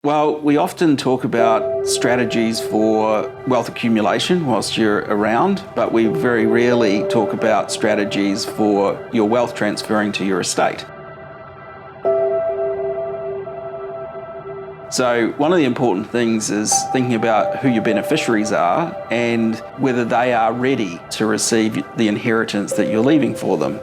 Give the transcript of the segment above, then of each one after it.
Well, we often talk about strategies for wealth accumulation whilst you're around, but we very rarely talk about strategies for your wealth transferring to your estate. So one of the important things is thinking about who your beneficiaries are and whether they are ready to receive the inheritance that you're leaving for them.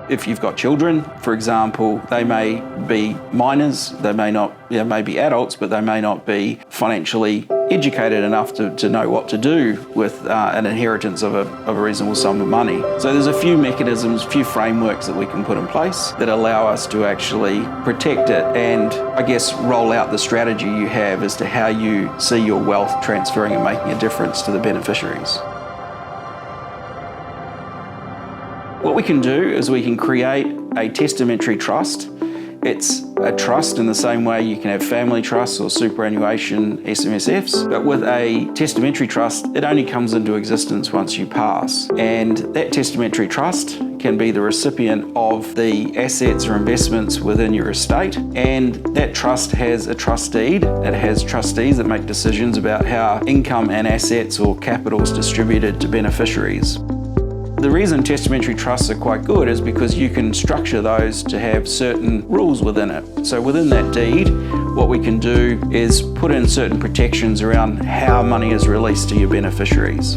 If you've got children, for example, they may be minors, they may not, may be adults, but they may not be financially educated enough to know what to do with an inheritance of a reasonable sum of money. So there's a few mechanisms, a few frameworks that we can put in place that allow us to actually protect it and, I guess, roll out the strategy you have as to how you see your wealth transferring and making a difference to the beneficiaries. What we can do is we can create a testamentary trust. It's a trust in the same way you can have family trusts or superannuation SMSFs, but with a testamentary trust, it only comes into existence once you pass. And that testamentary trust can be the recipient of the assets or investments within your estate, and that trust has a trustee. It has trustees that make decisions about how income and assets or capital is distributed to beneficiaries. The reason testamentary trusts are quite good is because you can structure those to have certain rules within it. So within that deed, what we can do is put in certain protections around how money is released to your beneficiaries.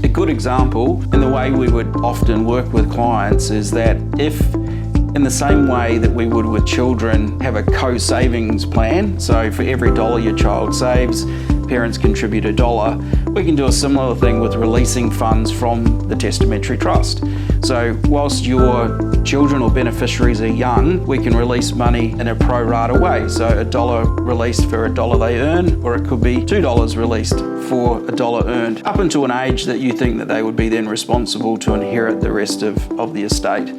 A good example in the way we would often work with clients is that if, in the same way that we would with children, have a co-savings plan, so for every dollar your child saves, parents contribute $1, we can do a similar thing with releasing funds from the testamentary trust. So whilst your children or beneficiaries are young, we can release money in a pro rata way. So $1 released for $1 they earn, or it could be $2 released for $1 earned, up until an age that you think that they would be then responsible to inherit the rest of the estate.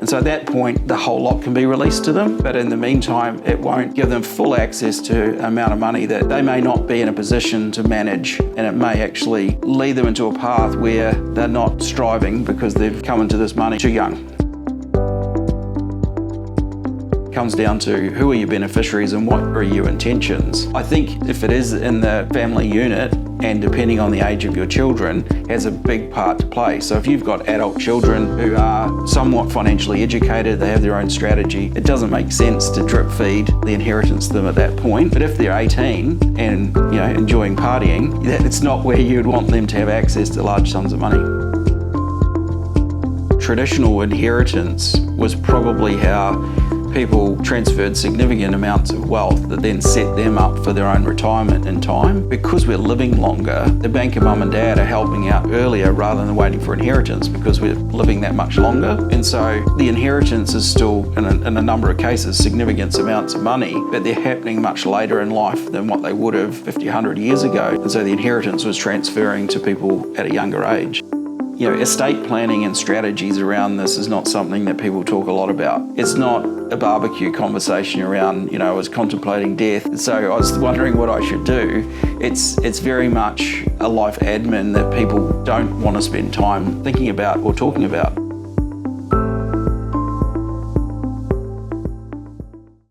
And so at that point, the whole lot can be released to them, but in the meantime, it won't give them full access to an amount of money that they may not be in a position to manage, and it may actually lead them into a path where they're not striving because they've come into this money too young. It comes down to who are your beneficiaries and what are your intentions. I think if it is in the family unit, and depending on the age of your children, has a big part to play. So if you've got adult children who are somewhat financially educated, they have their own strategy, it doesn't make sense to drip feed the inheritance to them at that point. But if they're 18 and enjoying partying, it's not where you'd want them to have access to large sums of money. Traditional inheritance was probably how people transferred significant amounts of wealth that then set them up for their own retirement in time. Because we're living longer, the banker mum and dad are helping out earlier rather than waiting for inheritance because we're living that much longer. And so the inheritance is still, in a number of cases, significant amounts of money, but they're happening much later in life than what they would have 50, 100 years ago. And so the inheritance was transferring to people at a younger age. Estate planning and strategies around this is not something that people talk a lot about. It's not a barbecue conversation around, I was contemplating death, so I was wondering what I should do. It's very much a life admin that people don't want to spend time thinking about or talking about.